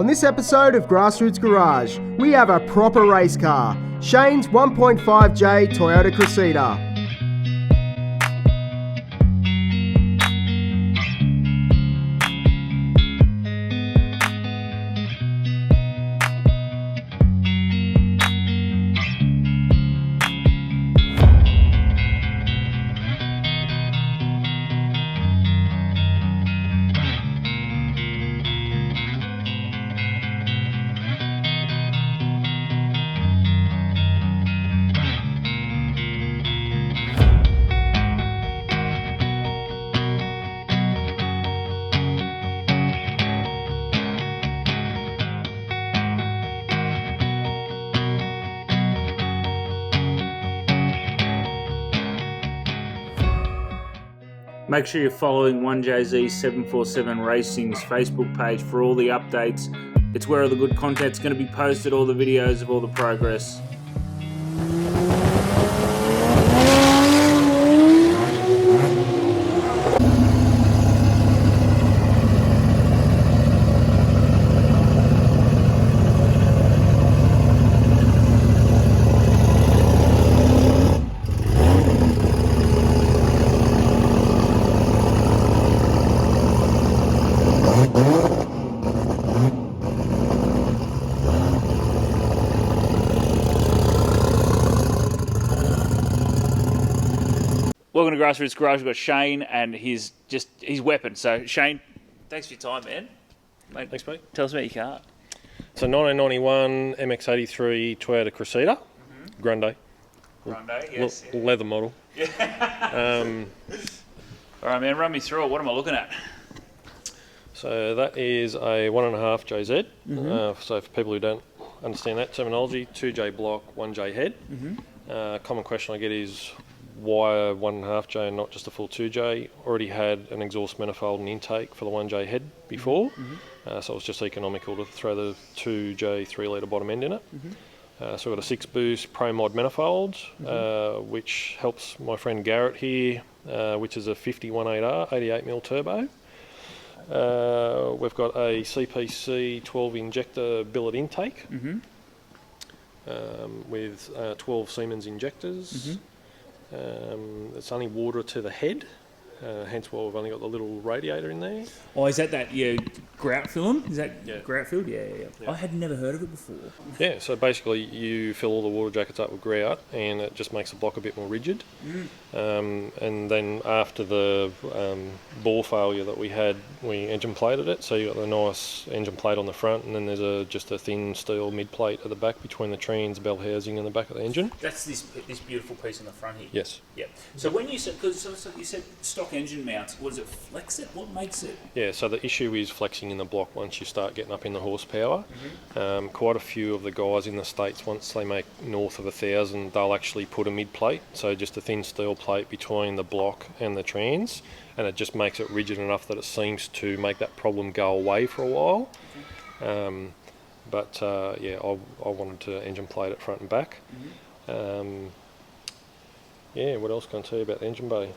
On this episode of Grassroots Garage, we have a proper race car, Shane's 1.5J Toyota Cressida. Make sure you're following 1JZ747 Racing's Facebook page for all the updates. It's where all the good content's going to be posted, all the videos of all the progress. Welcome to Grassroots Garage. We've got Shane and his weapon. So Shane, thanks for your time, man. Mate, thanks, mate. Tell us about your car. It's a 1991 MX-83 Toyota Cressida, Grande. Grande, yes. Leather model. Yeah. All right, man, run me through it. What am I looking at? So that is a 1.5 JZ. So for people who don't understand that terminology, 2J block, 1J head. Common question I get is, why a 1.5 J and not just a full 2J? Already had an exhaust manifold and intake for the 1J head before, so it was just economical to throw the 2J 3 litre bottom end in it. So we've got a 6 boost Pro Mod manifold, which helps my friend Garrett here, which is a 518R 88mm turbo. We've got a CPC 12 injector billet intake with 12 Siemens injectors. It's only water to the head, hence why we've only got the little radiator in there. Oh, is that grout film? Is that grout filled? Yeah. I had never heard of it before. Yeah, so basically you fill all the water jackets up with grout and it just makes the block a bit more rigid. And then after the bore failure that we had, we engine plated it, so you got the nice engine plate on the front, and then there's just a thin steel mid plate at the back between the trans, bell housing and the back of the engine. That's this beautiful piece on the front here. Yes. Yeah. So when you said, because you said stock engine mounts, was it flex it? What makes it? Yeah, so the issue is flexing in the block once you start getting up in the horsepower. Quite a few of the guys in the States, once they make north of 1,000, they'll actually put a mid plate, so just a thin steel plate between the block and the trans, and it just makes it rigid enough that it seems to make that problem go away for a while. But I wanted to engine plate it front and back. What else can I tell you about the engine bay?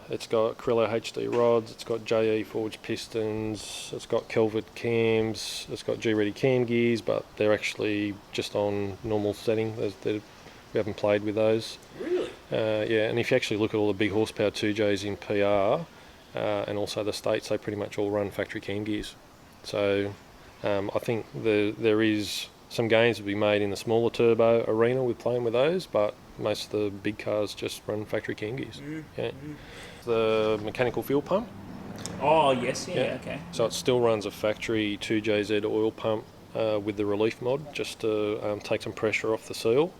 It's got Crillo HD rods, it's got JE forged pistons, it's got Kelvin cams, it's got G-ready cam gears, but they're actually just on normal setting. We haven't played with those. Really? And if you actually look at all the big horsepower 2Js in PR and also the States, they pretty much all run factory cam gears. So I think there is some gains to be made in the smaller turbo arena with playing with those, but most of the big cars just run factory cam gears. The mechanical fuel pump. Oh, yes, okay. So it still runs a factory 2JZ oil pump with the relief mod, just to take some pressure off the seal.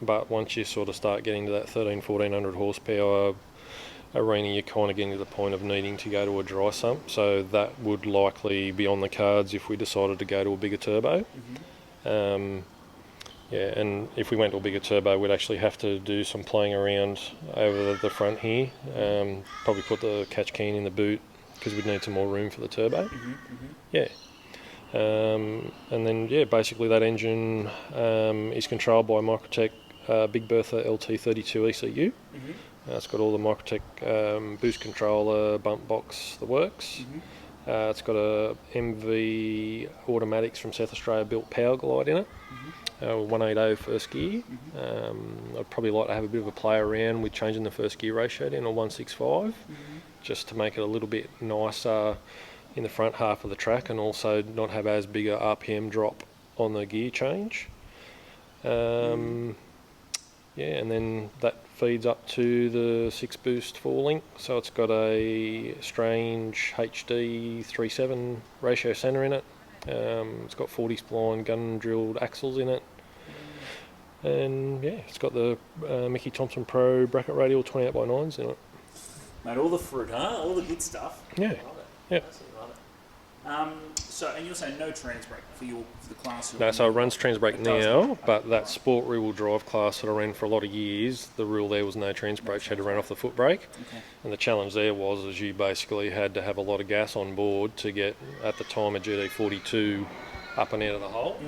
But once you sort of start getting to that 1,400 horsepower arena, you're kind of getting to the point of needing to go to a dry sump. So that would likely be on the cards if we decided to go to a bigger turbo. And if we went to a bigger turbo, we'd actually have to do some playing around over the front here. Probably put the catch can in the boot because we'd need some more room for the turbo. And then basically that engine is controlled by Microtech Big Bertha LT32 ECU. It's got all the Microtech boost controller, bump box, the works. It's got a MV Automatics from South Australia built Power Glide in it. 180 first gear. I'd probably like to have a bit of a play around with changing the first gear ratio down to 165, just to make it a little bit nicer in the front half of the track, and also not have as big a RPM drop on the gear change. And then that feeds up to the 6-boost 4-link, so it's got a strange HD 3.7 ratio centre in it. It's got 40 spline gun drilled axles in it, and yeah, it's got the Mickey Thompson Pro bracket radial 28x9s in it. Mate, all the fruit, huh? All the good stuff. Yeah. I love it. Yep. Absolutely love it. So, and you're saying no trans brake for the class? No, so it runs trans brake now, but that sport rear-wheel drive class that I ran for a lot of years, the rule there was no trans brake. You had to run off the foot brake. Okay. And the challenge there was you basically had to have a lot of gas on board to get, at the time, a GD42 up and out of the hole.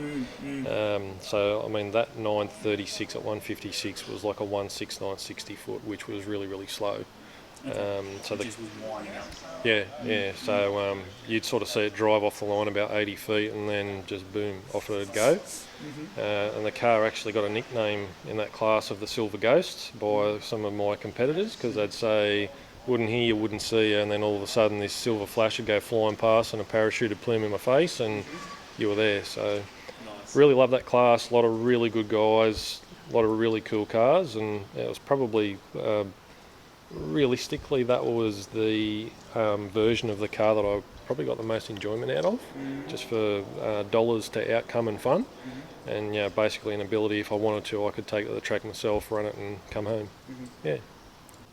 So, I mean, that 936 at 156 was like a 169 60 foot, which was really, really slow. So just was winding up. Yeah. So you'd sort of see it drive off the line about 80 feet, and then just boom, off it'd go. And the car actually got a nickname in that class of the Silver Ghost by some of my competitors, because they'd say, wouldn't hear you, wouldn't see you, and then all of a sudden this silver flash would go flying past and a parachute would plume in my face, and you were there. So really love that class. A lot of really good guys, a lot of really cool cars, and it was probably realistically that was the version of the car that I probably got the most enjoyment out of, just for dollars to outcome and fun. And yeah, basically an ability, if I wanted to, I could take it to the track myself, run it and come home. Yeah.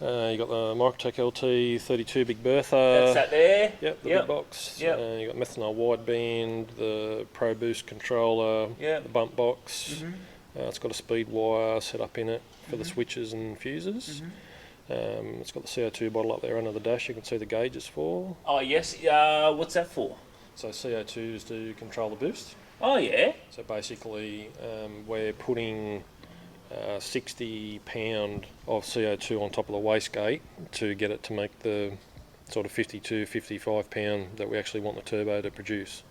You got the Microtech LT32 Big Bertha. That's that there? Yep, the big box. Yep. You got methanol wideband, the Pro Boost controller, the bump box. It's got a speed wire set up in it for the switches and fuses. It's got the CO2 bottle up there under the dash. You can see the gauges for. Oh yes. What's that for? So CO2 is to control the boost. Oh yeah. So basically, we're putting 60 pound of CO2 on top of the wastegate to get it to make the sort of 52, 55 pound that we actually want the turbo to produce.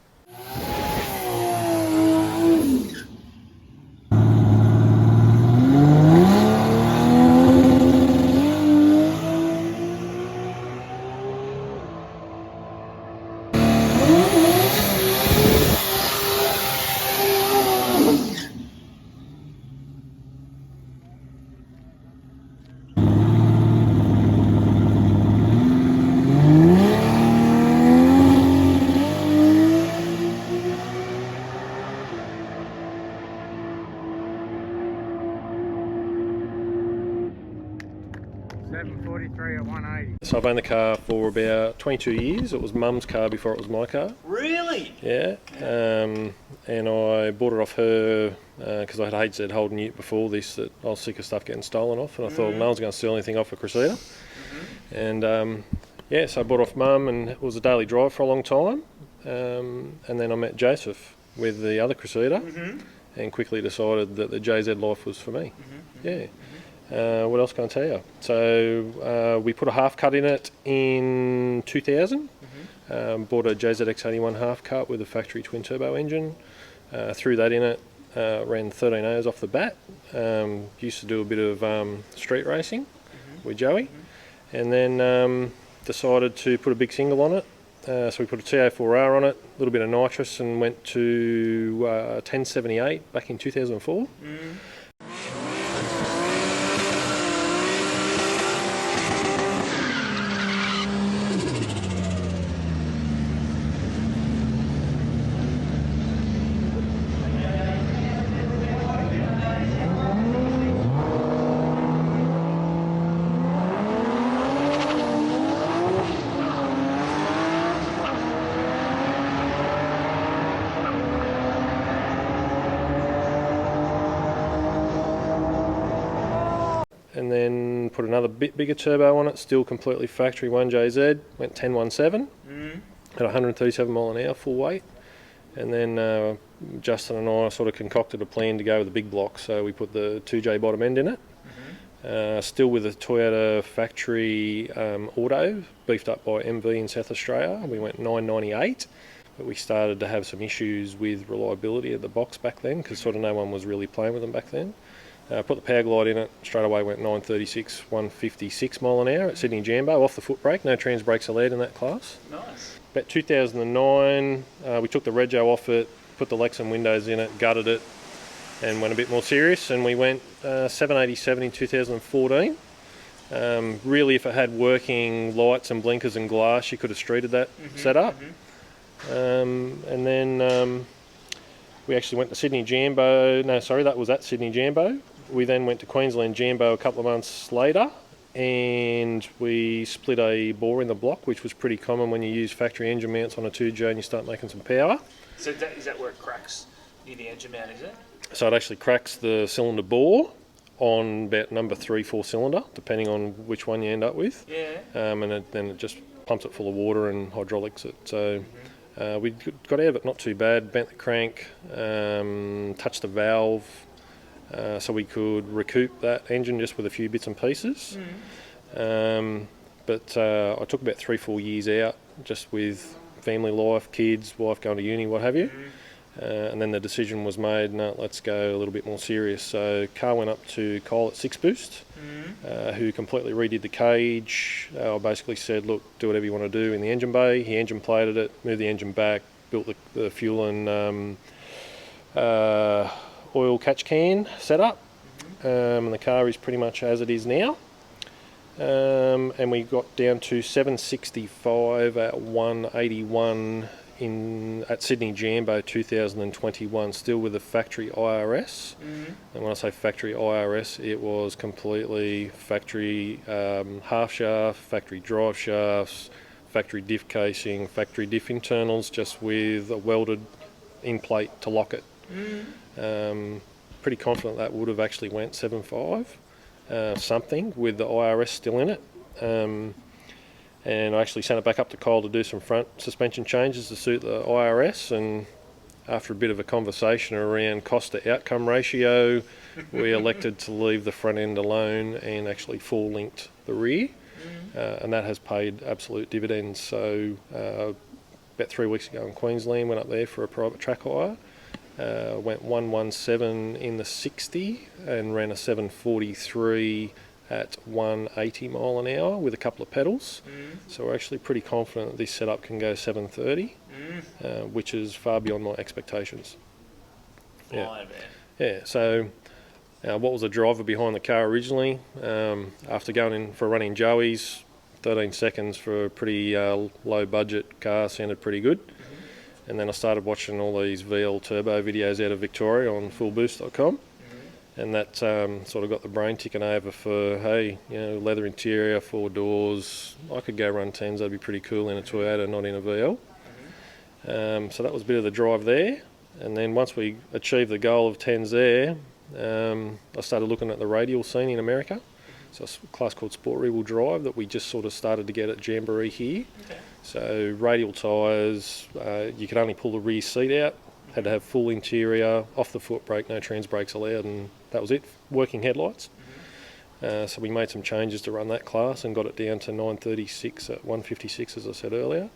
So I've owned the car for about 22 years. It was Mum's car before it was my car. Really? Yeah. And I bought it off her because I had HZ holding it before this, that I was sick of stuff getting stolen off, and I thought no one's going to steal anything off a Cressida. And so I bought it off Mum, and it was a daily drive for a long time. And then I met Joseph with the other Cressida, and quickly decided that the JZ life was for me. What else can I tell you? So we put a half cut in it in 2000. Bought a JZX81 half cut with a factory twin turbo engine. Threw that in it. Ran 13 O's off the bat. Used to do a bit of street racing with Joey, and then decided to put a big single on it. So we put a TO4R on it, a little bit of nitrous, and went to 1078 back in 2004. And then put another bit bigger turbo on it, still completely factory 1JZ, went 1017 at 137 mile an hour full weight. And then Justin and I sort of concocted a plan to go with the big block, so we put the 2J bottom end in it. Still with a Toyota factory auto, beefed up by MV in South Australia. We went 998, but we started to have some issues with reliability of the box back then, because sort of no one was really playing with them back then. Put the power glide in it, straight away went 936, 156 mile an hour at Sydney Jambo, off the foot brake, no trans brakes allowed in that class. Nice. About 2009, we took the rego off it, put the Lexan windows in it, gutted it, and went a bit more serious, and we went 787 in 2014. Really, if it had working lights and blinkers and glass, you could have streeted that setup. And then we actually went to Sydney Jambo. No, sorry, that was at Sydney Jambo. We then went to Queensland Jambo a couple of months later, and we split a bore in the block, which was pretty common when you use factory engine mounts on a 2J and you start making some power. So is that where it cracks near the engine mount, is it? So it actually cracks the cylinder bore on about number 3-4 cylinder, depending on which one you end up with. Yeah. And then it just pumps it full of water and hydraulics it. So we got out of it not too bad, bent the crank, touched the valve, so we could recoup that engine just with a few bits and pieces. But I took about 3-4 years out, just with family life, kids, wife going to uni, what have you. And then the decision was made, no, let's go a little bit more serious. So car went up to Kyle at 6 Boost, who completely redid the cage. I basically said, look, do whatever you want to do in the engine bay. He engine plated it, moved the engine back, built the fuel and oil catch can setup. And the car is pretty much as it is now. And we got down to 765 at 181 at Sydney Jambo 2021, still with the factory IRS. And when I say factory IRS, it was completely factory half shaft, factory drive shafts, factory diff casing, factory diff internals, just with a welded in plate to lock it. Pretty confident that would have actually went 7.5 something with the IRS still in it. And I actually sent it back up to Kyle to do some front suspension changes to suit the IRS, and after a bit of a conversation around cost to outcome ratio, we elected to leave the front end alone and actually full linked the rear, and that has paid absolute dividends. So about 3 weeks ago in Queensland, went up there for a private track hire, went 117 in the 60 and ran a 743 at 180 mile an hour with a couple of pedals. So we're actually pretty confident that this setup can go 730, which is far beyond my expectations. Yeah. So what was the driver behind the car originally? After going in for a run in Joey's, 13 seconds for a pretty low budget car sounded pretty good. And then I started watching all these VL turbo videos out of Victoria on fullboost.com. And that sort of got the brain ticking over for, hey, you know, leather interior, 4 doors. I could go run 10s, that'd be pretty cool in a Toyota, not in a VL. So that was a bit of the drive there. And then once we achieved the goal of 10s there, I started looking at the radial scene in America. So it's a class called Sport Rear Wheel Drive that we just sort of started to get at Jamboree here. So radial tyres, you could only pull the rear seat out. Had to have full interior, off the foot brake, no trans brakes allowed, and that was it. Working headlights. So we made some changes to run that class and got it down to 936 at 156, as I said earlier.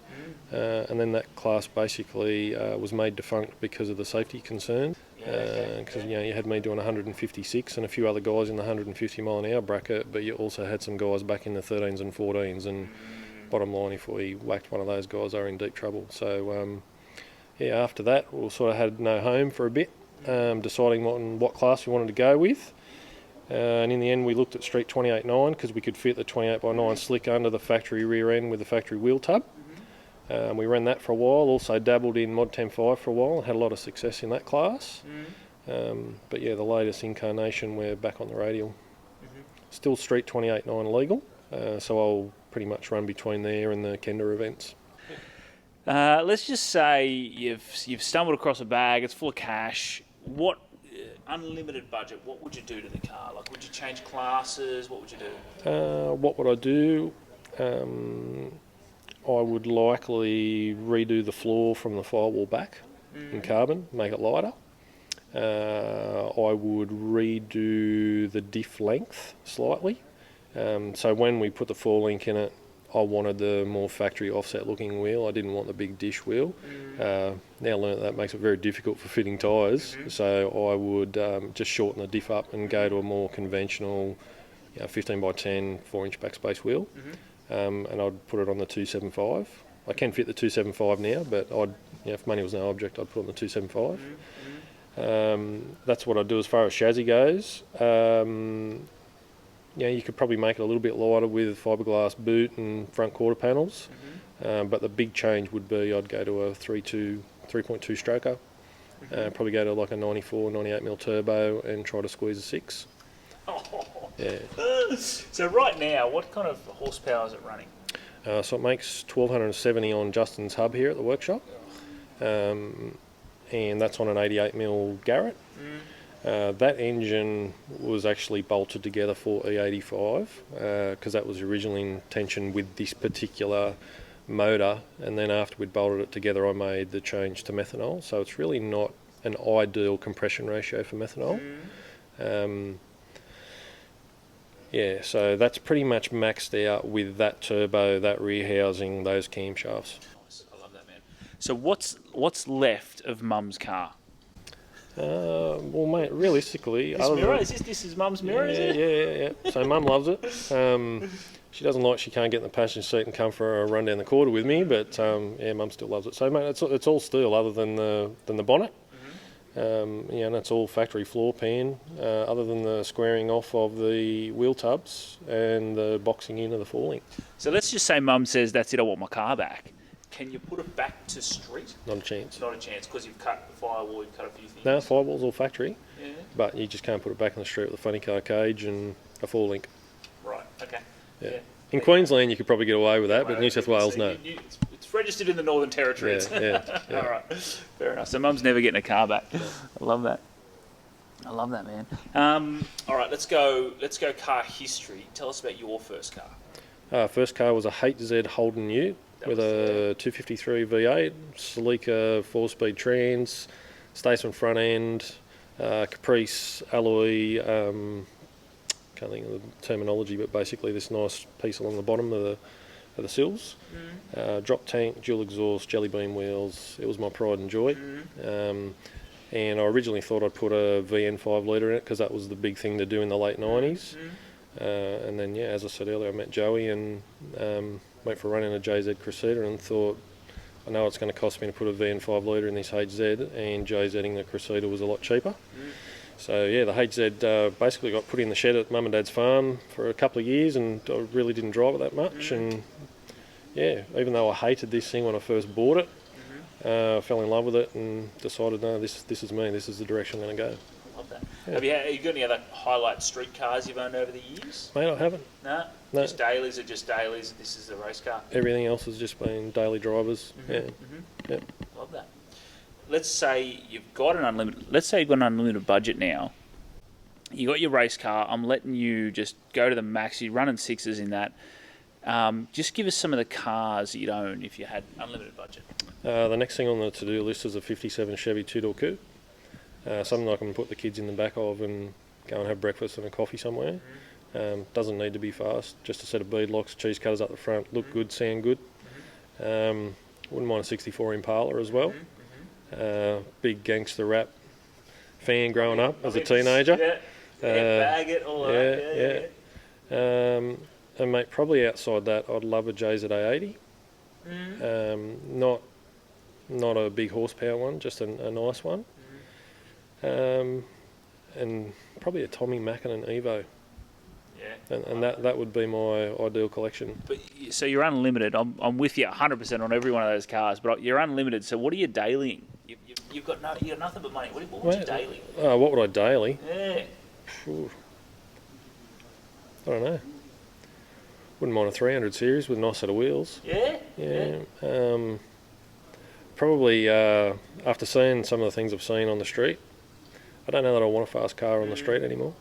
And then that class basically was made defunct because of the safety concerns. Because you had me doing 156 and a few other guys in the 150 mile an hour bracket, but you also had some guys back in the 13s and 14s. And bottom line, if we whacked one of those guys, they were in deep trouble. So after that, we sort of had no home for a bit, deciding what class we wanted to go with. And in the end, we looked at Street 28.9 because we could fit the 28x9 slick under the factory rear end with the factory wheel tub. We ran that for a while, also dabbled in Mod 10.5 for a while and had a lot of success in that class. But yeah, the latest incarnation, we're back on the radial. Still Street 28.9 legal, so I'll pretty much run between there and the Kenda events. Let's just say you've stumbled across a bag, it's full of cash. What unlimited budget, what would you do to the car? Like, would you change classes? What would you do? What would I do? I would likely redo the floor from the firewall back in carbon, make it lighter. I would redo the diff length slightly. So when we put the 4-link in it, I wanted the more factory offset looking wheel. I didn't want the big dish wheel. Now learnt that makes it very difficult for fitting tyres. So I would just shorten the diff up and go to a more conventional 15 by 10 4-inch backspace wheel. And I'd put it on the 275. I can fit the 275 now, but if money was no object, I'd put it on the 275. That's what I'd do as far as chassis goes. You could probably make it a little bit lighter with fiberglass boot and front quarter panels. But the big change would be I'd go to a 3.2 stroker. Probably go to like a 94, 98mm turbo and try to squeeze a 6. Yeah. So right now, what kind of horsepower is it running? So it makes 1270 on Justin's hub here at the workshop. And that's on an 88mm Garrett. That engine was actually bolted together for E85 because that was originally in tension with this particular motor, and then after we'd bolted it together I made the change to methanol, so it's really not an ideal compression ratio for methanol. So that's pretty much maxed out with that turbo, that rear housing, those camshafts. Nice. I love that, man. So what's left of Mum's car? Well, mate, realistically... This mirror? This is Mum's mirror, is it? Yeah. So Mum loves it. She doesn't like she can't get in the passenger seat and come for a run down the quarter with me, but Mum still loves it. So, mate, it's all steel other than the bonnet. And that's all factory floor pan, other than the squaring off of the wheel tubs and the boxing in of the 4-link. So let's just say Mum says, that's it, I want my car back. Can you put it back to street? Not a chance. Not a chance, because you've cut the firewall, you've cut a few things. No, firewall's all factory, Yeah. but you just can't put it back on the street with a funny car cage and a 4-link. Right, okay. Yeah. In Queensland, you could probably get away with that, but New South Wales, no. It's registered in the Northern Territory. Yeah. All right, fair enough. So Mum's never getting a car back. I love that. I love that, man. All right, let's go car history. Tell us about your first car. First car was a HZ Holden Ute with a 253 V8, Celica 4-speed trans, Statesman front end, Caprice alloy, can't think of the terminology, but basically this nice piece along the bottom of the sills. Drop tank, dual exhaust, jelly bean wheels. It was my pride and joy. And I originally thought I'd put a VN 5 litre in it because that was the big thing to do in the late 90s. And then, as I said earlier, I met Joey and went for a run in a JZ Cresida and thought, I know it's going to cost me to put a VN 5 litre in this HZ, and JZing the Cresida was a lot cheaper. So the HZ basically got put in the shed at Mum and Dad's farm for a couple of years, and I really didn't drive it that much. And even though I hated this thing when I first bought it, fell in love with it and decided, no, this is me, this is the direction I'm going to go. I love that. Yeah. Have you got any other highlight street cars you've owned over the years? Mate, I haven't. No? Just dailies are just dailies, this is a race car? Everything else has just been daily drivers. Love that. Let's say you've got an unlimited budget now. You got your race car. I'm letting you just go to the max. You're running 6s in that. Just give us some of the cars that you'd own if you had unlimited budget. The next thing on the to-do list is a 57 Chevy 2-door coupe. Something I can put the kids in the back of and go and have breakfast and a coffee somewhere. Doesn't need to be fast. Just a set of bead locks, cheese cutters up the front. Look good, sound good. Wouldn't mind a 64 Impala as well. Big gangster rap fan growing up as a teenager. Bag it all up. And mate, probably outside that, I'd love a JZA80. Not a big horsepower one, just a nice one. And probably a Tommy Mackinnon Evo. And that would be my ideal collection. But so you're unlimited. I'm with you 100% on every one of those cars. But you're unlimited. So what are you dailying? You've got nothing but money. What would you daily? What would I daily? Yeah. I don't know. Wouldn't mind a 300 series with a nice set of wheels. Yeah. Probably after seeing some of the things I've seen on the street, I don't know that I want a fast car on the street anymore.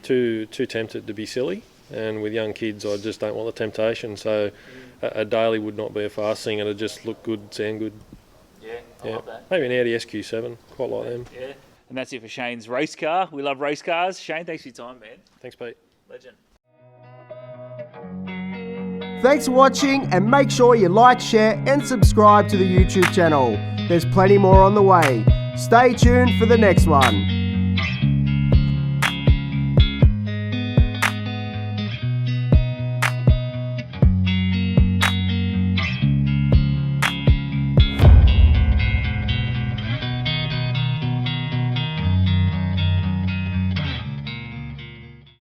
Too tempted to be silly, and with young kids I just don't want the temptation, so a daily would not be a fast thing, it'd just look good, sound good. I love that. Maybe an Audi SQ7, quite like them. And that's it for Shane's race car. We love race cars. Shane, thanks for your time, man. Thanks, Pete. Legend. Thanks for watching, and make sure you like, share and subscribe to the YouTube channel. There's plenty more on the way. Stay tuned for the next one.